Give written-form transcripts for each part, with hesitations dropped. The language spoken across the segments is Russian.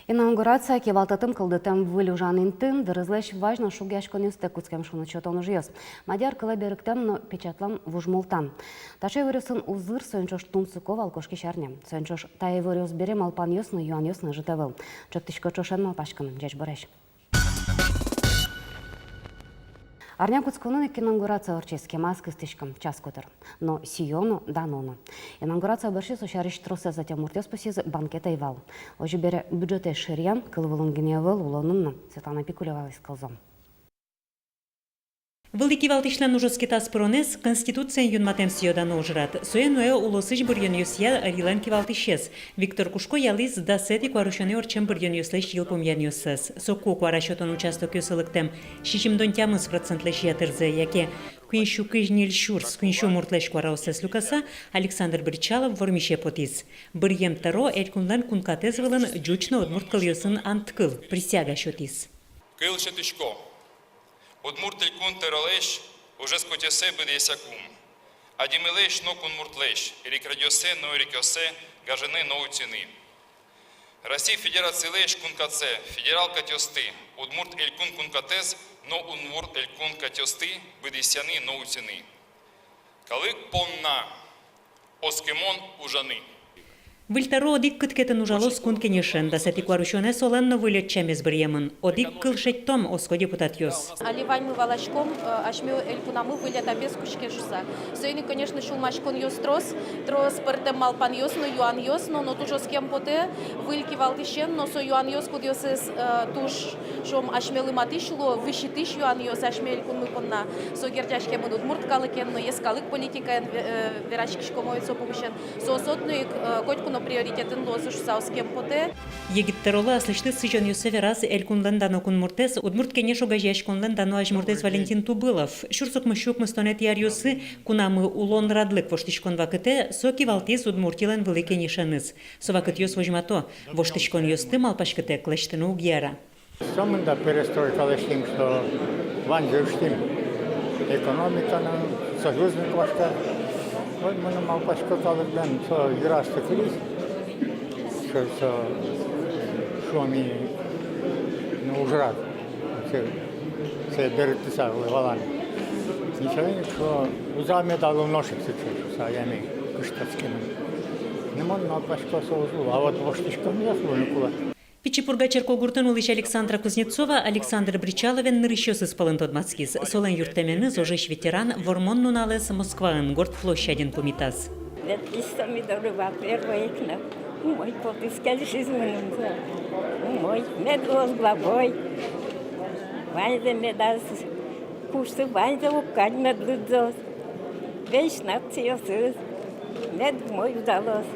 Инаугурация кевалтатым кылдытым вылюжанын тын, дырызлэш важно шугяш конюсте куцкем шунычотон жьёс. Мадяр кыла беріктем, но печатлам вужмултан. Таше вырюсын узыр сойнчош тумсуков алкошки шарня. Сойнчош тае вырюс берем алпан ёсны, юан ёсны житевыл. Чоктышко чошен малпашканым, джеч бореш. Арня куцконын инаугурация орческе маски стычкам час котер. Но сиону данона. Инаугурация барши сошариш тросе затем муртес посиз банкета и вал. Ожи бере бюджете ширьян, кылвылын геневал улонынна. Светлана Пикулева из Калзом. Великий Валтишлен ужоскетас пронес Конституция юнматем сьодан ожрат. Соенуэ улосыч бурьон юсья рилен кивалтишес. Виктор Кушко ялис да сети кварушоне орчем бурьон юслеш йылпом ян юсес. Соку кварашотон участок юсылыктем. Шичим донтямыс процентлеш ятырзе, яке Куиншу кыжнил шурс, куиншу муртлеш квараусес люкаса, Александр Бричалов вормише потис. Бурьем таро элькунлен кункатез вылын джучно одмурткал юсын анткыл, присяга шотис. Кыл шетышко. Удмуртель кун теролеш, уже скотясе бедесякум. Адимелеш но кун муртлеш, или крадьосе но ирикосе, гажены но утины. Россия федерация леш кун каце, федерал катёсты, удмурт эль кун катез, но удмурт эль кун катёсты, бедесяны но утины. Калык понна, оскемон ужаны. Вильтаро одик кыткетен ужалос кун кенешен, да сети кварушоне соленно вылетчемез бірьемін. Одик кылшет том оско депутат йос. Аливань мы волочком, ашмю элькунамы вылета без кучки жуса. Сегодня, конечно, шулмашкон йос трос пертем малпан йос, но юан йос, но тужо с кем поте, выльки валтишен, но со юан йос куд йос туж шом ашмелы матишло, вышитыш юан йос ашмель кун мы конна. Со гердяшке будут мурткалыкен, но есть калык политика, верачкишко моется помощен. Со сотный котькун приоритетен лозы шусаускем поте. Егиттарола аслышты сыжон юсеве раз элькунлен дано кун муртес, удмурт кенешо гажяшконлен дано ажмуртес Валентин Тубылов. Шурсок мышук мыстонет яр юсы, кунамы улон радлык воштышкон вакыте, соки валтис удмуртилен вылы кенешеныз. Совакыт юс вожмато, воштышкон юсты малпашкыте клештыну угьяра. Сомында перестройка лештим, что ванжевштим экономика на союзник вашка. Вот мы малпашка талыклен, что ирасты крис, что ми ужрат, все берется валан. Ничего, что узами дало ношек сейчас, а я ми кыштацким. Не могу малпашка соузу, а вот воштышком я слоникула. Пичипурга черкогуртын улыш Александра Кузнецова, Александр Бричаловен нырыщос испалын тодмацкиз. Солен юртемены зожеш ветеран вормон нуналес Москваын горд площаден помитас. Сами дорога первая к нам. Мой потыскали жизненным. Мой медвоз главой. Ваньда медас. Кушты ваньда укань медлюдзос. Вечно циосыз. Мед мой удалось.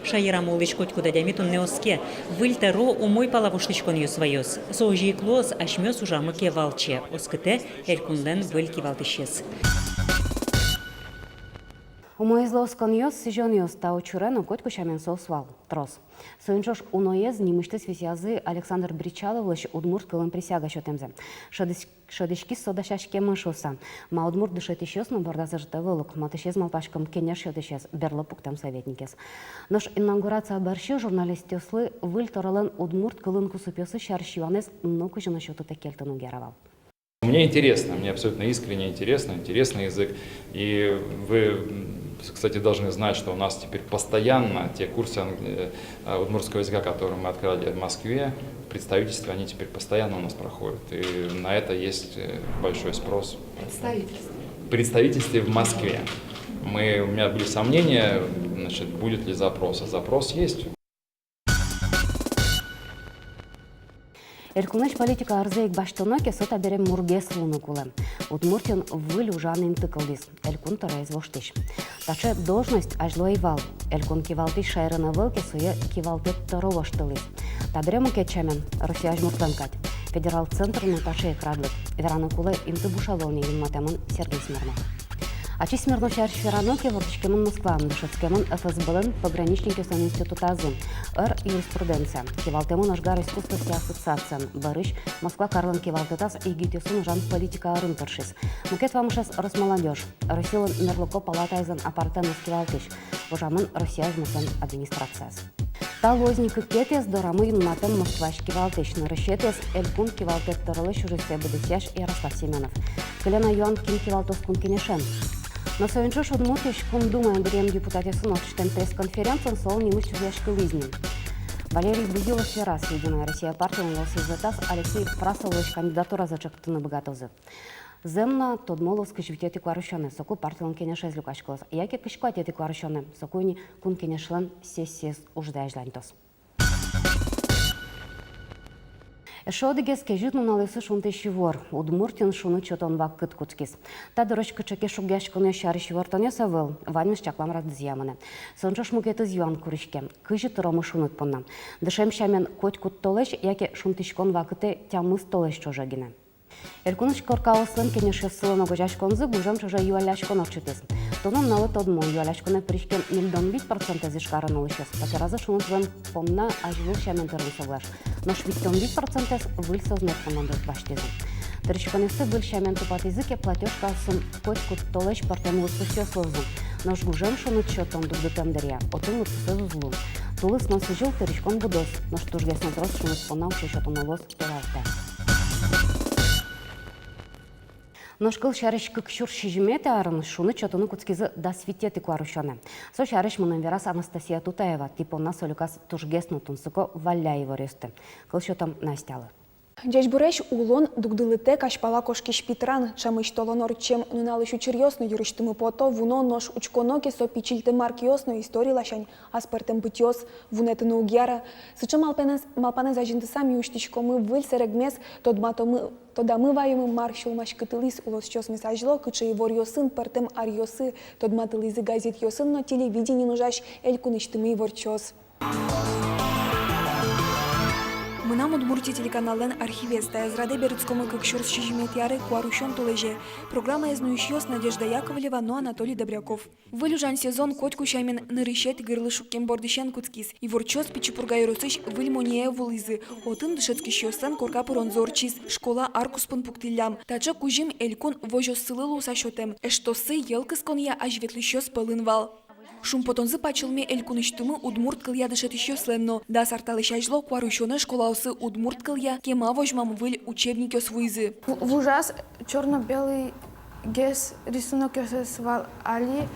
Шайрам улыш котькуда дямитун неоске. Вильтаро умой палавуштычкон юсвайос. Соожи клоз ашмёс ужамыке валче. Оскыте элькунлен выльки валтышес. Умоизлос коньос сижоньос тау чурену котку шамен соусвал. Трос. Сойнчош уноез нимышты связязы Александр Бричаловлыш удмурт кылын присяга шотемзе. Шадышки содашашке мышуса. Ма удмурт дышет ищёс, но бордазы житевылык. Матышез малпашкам кенеш шотышез. Берло пуктам советникес. Noш инаугурация барши журналистёслы выль торален удмурт кылын кусупёсы шаршиванез много жена шоту текельтыну геравал. Мне интересно, мне абсолютно искренне интересно, интересный язык. И вы, кстати, должны знать, что у нас теперь постоянно те курсы удмуртского языка, которые мы открыли в Москве, в представительстве, они теперь постоянно у нас проходят. И на это есть большой спрос. В представительстве в Москве. У меня были сомнения, значит, будет ли запрос. А запрос есть. Элькуныш политика арзейк баштоноке сота берем мургес лунукулы. Удмуртин выль ужанын тыкылдис. Элькун тарайз воштыш. Таче должность ажлой вал. Элькун кивалтыш шайрына вылке суе кивалтет таро воштылыс. Таберему кетчамен Россия ажмуртленкать. Федерал центр на таче экрадлык. Веранукулы инты бушалони инматемын Сергей Смирнов. Ачи Смирнов шарш вераноке вортышкемын Москвам, дышецкемын ФСБлен пограничникесын институтазын, юриспруденция, кивалтемын ажгар искусствости ассоциациян, барыш, Москва Карлын кивалтетас игитесун жан политика арын тыршис. Мукет вамышес Росмолодежь, Россиялын мерлоко палатайзын апартен кивалтыш, вожамын Россия жмутен администрацияс. Та лозники кетес дорамы юнматым Москваш кивалтыш. Нарышетес элькун кивалтет торылыш уже будысяш Ярослав Семенов. Келена юан ким кивалтос кун кенешен. На союнчу шудмутыш кун думаем берем депутатесын отчетен пресс-конференциян сол немыш чужешки лызнем. Валерий Будилов раз Единая Россия партия Лосызатас Алексей Фрасович кандидатура зачектыны богатозы. Земна тодмоловский живитети кварушоны, соку партиялан кенеша из Лукашколос. Яке кишкуатети кварушоны, сокуйни кун кенешлан сессиес уждаежлантос. Эшодыгес кежитну налысы шунты шивор, удмуртин шуны чотон вак кыт куцкис. Та дорочка чеке шугяшкыны шары шивор тонеса выл, ванмиш чаклам раздызьяманы. Сончош мукеты зюан куришке, кыжы тыромы шунут понна. Дышем шамен коть кут толеш, яке шунтышкон вакыты тямыс толеш чожагine. Элькуныш коркаослын кенеше сылын огожашконзы гужам чожа юаляшкон орчутес. Тонын налы тодмо юаляшконы пришкен 0,1% зишкарын олышес. Патеразы шунут вен понна ажвыл шамен тырын соглаш. Но швиттон 1% выль сознет поннандыр баштезы. Тырышконысы выль шамен тупат языке платежка сын коть кут толеш партем лыспыще слозы. Нож гужам шунут чотон дугдытем дыря, отын лыпсы зузлу. Тулыс носы жил тырышкон будос, но штужгес натрос шунут понна уще чотон олос келалта. Ношкыл шарыш кыкшур шижимете арын шуны чотуны куцкизы дасвитети куарушоне. Со шарыш мунын верас Анастасия Тутаева, типонна солюкас тужгесну тунсыко валяево рёсты. Кылшотом Настялы. Джечбуреш улон дугдылыте кашпала кошки шпитран, чамыш толонор чем нуналышу черьёсно юриштымы пото, вуно нож учконоки со пичильты маркиосно истории лашань, аспертем бытьёс, вунеты наугяра. Сыча малпане зажинты сами уштичко мы выльсе регмес, тода мы ваемы маршал машкатылис улос чёс месажло, кыча его рьосын пертем арьосы, тодматылизы газет йосын, но телевидение нужаш элькуныштымы его чёс. Мынам Удмуртия телеканалын архивеста израде бердскому кыкшурс шижиметяры куарушон тулеже. Программа изнующёс Надежда Яковлева, но Анатолий Добряков. Вылюжан сезон котку шамен нырышет гырлышук кембордышен куцкис. И ворчос пичипургай росыш выльмонее вулызы. Отын дышецки шёсан корка пуронзорчис. Школа аркуспын пуктилям. Тача кужим элькун вожос сылылу сашотем. Эштосы елкыскон я ажветлющёс пылынвал. Шум потонзы пачылме элькуныштымы удмурт кылья дышет еще сленно. Да сарталышайжло куарушоны школаусы удмурт кылья кема вожмам выль учебники свыйзы. В ужас черно-белый гес рисунок свал али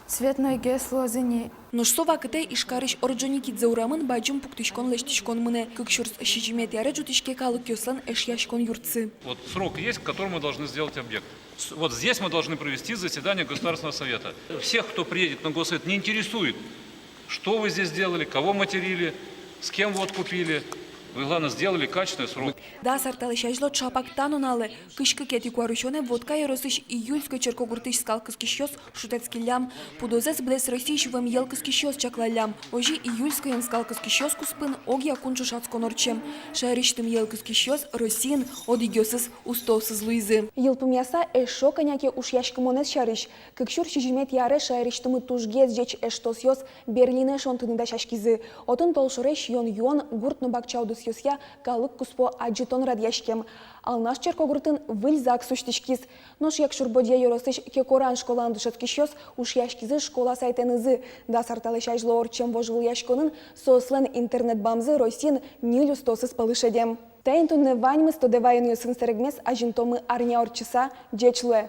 цветной гес лозыни. Ношсова кытай ишкарыш орджоники дзаурамын баджым пуктышкон лештышкон мыне. Кыкшурс шижимет яре джутышке калык ёсан эшьяшкон юрцы. Вот срок есть, к которому мы должны сделать объект. Вот здесь мы должны провести заседание Государственного совета. Всех, кто приедет на Госсовет, не интересует, что вы здесь делали, кого материли, с кем вот купили. Вы, главное, сделали качественный срок. Да, сарталышайжло чапак танонале. Кышкы кети куарушоне водка яросыш июльской черкогуртыш скалкыски щёс шутецкий лям. Пудозес блес российшевым елкыски щёс чакла лям. Ожи июльской скалкыски щёс куспын оги акунчу шацкон орчем. Шайрыштым елкыски щёс Россиин одигёсыз устосыз луизы. Елпым яса эшо коняки уж яшкымонес шарыш. Кыкшур шижимет яре шайрыштымы тужгез жеч эштос ёс Берлине шонтыныда шашкизы. Отын толшореш юон гуртны бакчаудыс ёсья калык куспо аджитон радяшкем. Ал наш черкогуртын выль зак суштышкиз. Нош як шурбодья yorosыш кекоран школан дышеткиш ёс уж яшкизы школа сайтенызы. Да сарталышайжло орчем вожвыл яшконын сослен интернет бамзы Россин нилю стосыз палышедем. Тейнтунны ваньмы стодевайын ёсын серегмес ажинтомы арня орчыса джечлуэ.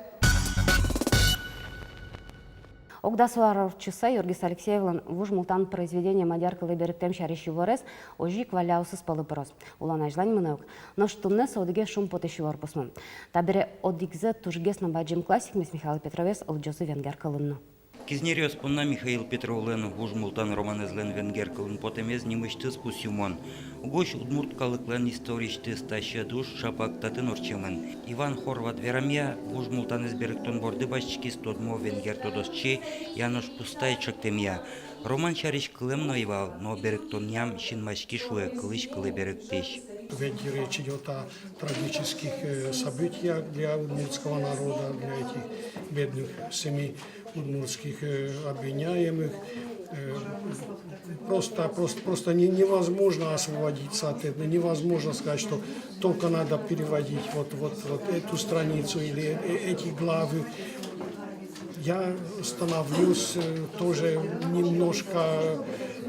Огдасуар часа Юргис Алексеевлан вужмултан произведение мадяркалы беріктем шарищи ворес ожи кваляусыз палыпырос. Улан ажлань мынаук. Но штунне саудыге шум потыши ворпусмын. Табире одигзе тужгес на баджим классик мис Михаил Петровес олджосы венгер кылынну. Кизнериос понна Михаил Петровлен вужмултан романезлен венгер кылын потемез немыштыз пусюмон. Угош удмурткалыклен историштыз таща душ шапак татын орчемын. Иван Хорват верамя вужмултан изберіктон борды башчикис тодмо венгер тодосчи Янош Пустай чактемя. Роман шариш кылым ноевал, но беріктон ням шинмашки шуэ кылыш кылы беріктеш. Ведь речь идет о трагических событиях для удмуртского народа, для этих бедных 7 удмуртских обвиняемых. Просто невозможно освободиться от этого, невозможно сказать, что только надо переводить вот эту страницу или эти главы. я становлюсь тоже немножко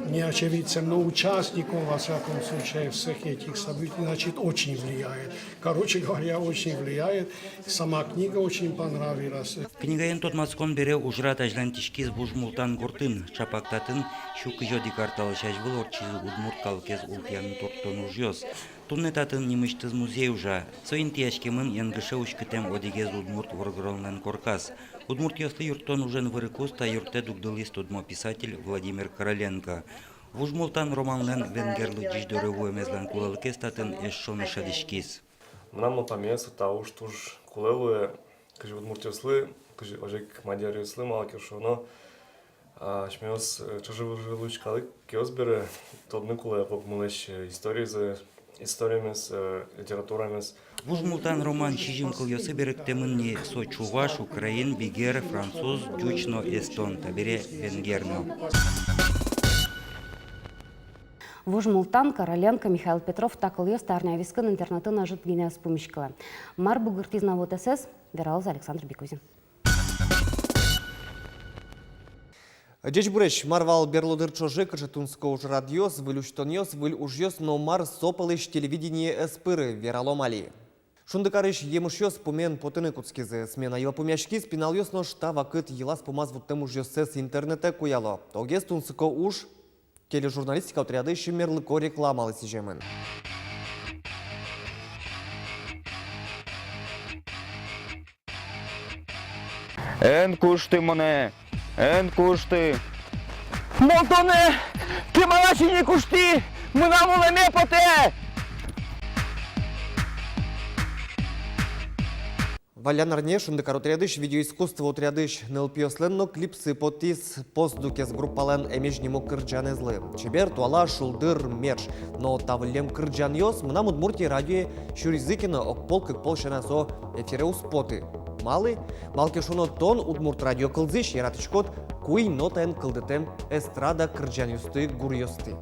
не очевидцем, но участником, во всяком случае, всех этих событий, значит, очень влияет. Короче говоря, очень влияет. Сама книга очень понравилась. Книгаен тот маскон бере ужрат ажлантишкиз бужмултан гуртын, чапактатын, щук жоди карталы шажвыл орчиз удмурт калкез ултян торттон ужьоз. Туннетатын немыштыз музей ужа, соин тияшкемын янгыше ушкытем одигез удмурт воргролнен коркас. Удмурт ясты юрттон ужен вырыкус та юрте дугдылист удмо писатель Владимир Короленко. Вужмултан романлен венгерлы жиждореву эмезлен кулалык эстатын эшшоны шадишкиз. Мрамно памесу тауш туж кулелуе, кажи удмурт яслы, кажи ожек мадяр яслы малки шоно. Шмеос чужевый калык киосбере, тодны куле попмулеш историями с литературами. Вужмултан роман чижим кыльосы беректемынне со чуваш, украин, бигер, француз, дючно, эстон, табере венгерно. Вужмултан, Короленко, Михаил Петров такыл старнявискын интернатын ажыт генес помешкала. Мар бугыртизна вот СС, вералыз Александр Бекузин. Джеч буреш, марвал берлодыр чожек, жетунско уж радиос, выль уштоньос, выль ужьос, но мар сопалыш телевидение эспыры, вералом али. Шундыкарыш емышьос помен потыны куцкизе, смена ел помяшки, спинальос, но шта вакыт елас помаз вот тем ужьос с интернета куяло. Тогес тунско уж тележурналистика отряды шимерлыко рекламалы сижемен. Эн кушты моне, эн кушты. Молтоне, ты малаши не кушти, мы нам улеме поте. Валян арне шундыкар отрядыш, видеоискусство отрядыш, нелпиосленно клипсы потис постдукес группален эмежнему кырджанезлы. Чебер туала шулдыр мерш, но тавлем кырджаньос мнам удмурти радио шуризыкина окпол полшена со эфире успоты. Малки шуно тон удмурт радио кылзыш яратычкот куй нотен кылдытем эстрада кырджаньосты гурьосты.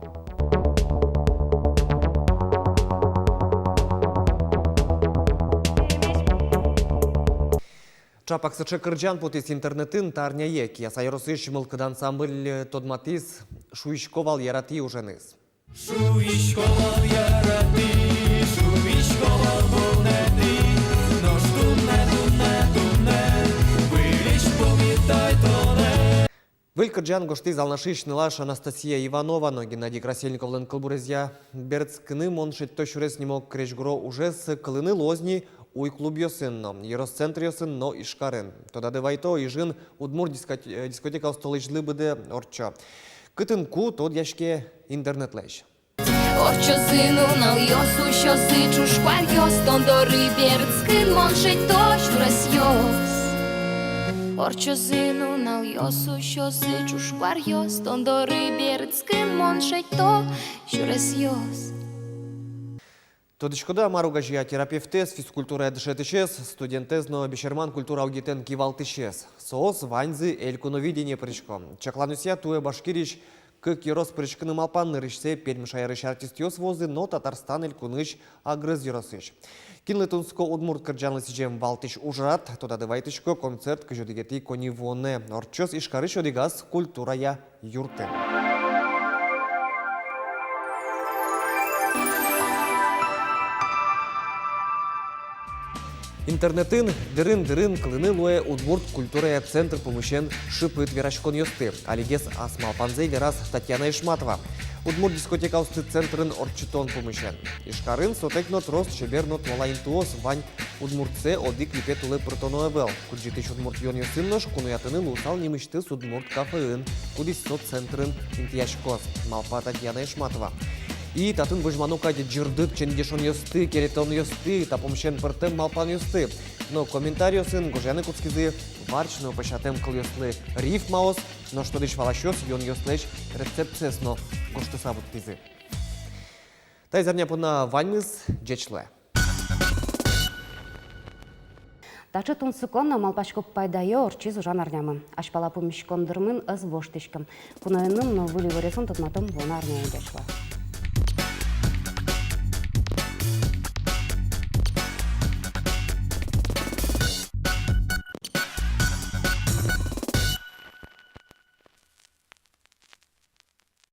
Чапак сычы кырджан потис интернетын тарняе, кия сайросыш мылкыд ансамбль тодматис шуишковал ярати уженыз. Шуишковал ярати, шуишковал волнети, но штумне, вылишь повитай тоне. Выль кырджан гошты залнашиш нылаш Анастасия Иванова, но Геннадий Красильников лен кылбурызя берцкыны моншит тошурес немок крешгро ужес кылыны лозни уй клуб йосынно, Еросцентр йосынно ишкарын. Тода девайто ижин удмур дискотека столычлы быды орча. Кытын ку тод яшке интернетлеш. Орчо сину нал йосу, що сичу шквар йос, тондори берцкын моншить тошурес йос. Орчо сину нал йосу, що сичу шквар йос, тондори берцкын моншить тошурес йос. Тодышкода маругажия терапевтес, физкультура эдшетышес, студентезно бешерман культура аугитен кивалтышес. Соос ваньзы элькуновидение прыжко. Чаклануся туе башкириш, как ерос прыжкыны малпан нырышсе пермешайрыш артистиос возы, но Татарстан элькуныш агрыз еросыш. Кинлы тунско удмурт кырджанлы сижем валтыш ужрат, тода дывайтышко концерт кыжодигети конивоне. Орчос ишкарыш одигас культурая юрты. Интернетын дырын кылыны луэ удмурт культурая центр помыщен шипыт верашкон йосты. Алигес асмалпанзей верас Татьяна Ишматова. Удмурт дискотека усты центрын орчитон помыщен. Ишкарын сотекно трос чебернот малаинтуос вань удмуртце оди клипет улы протоноэвел. Куджитыш удмурт йон йосыннош кунуятынын усал немышты с удмурт кафеын. Кудис сот центрын интияшкос. Малпа Татьяна Ишматова. И татын выжманука джирдык чендешон йосты, керетон йосты, та помщен пыртем малпан йосты. Но комментариосын гожяны куцкизы варчно пощатем кыл йослы риф маос, но что дыш валащос йон йослеш рецепцесно кошты сабут тизы. Тайзарня пуна ваньмыз джечле. Тачы тунсыконна малпашкоп пайдайы орчиз ужан арнямы. Ашпала помешкондырмын ыз воштышкам. Кунайының но вылы варесон татматом вона арняя джечле.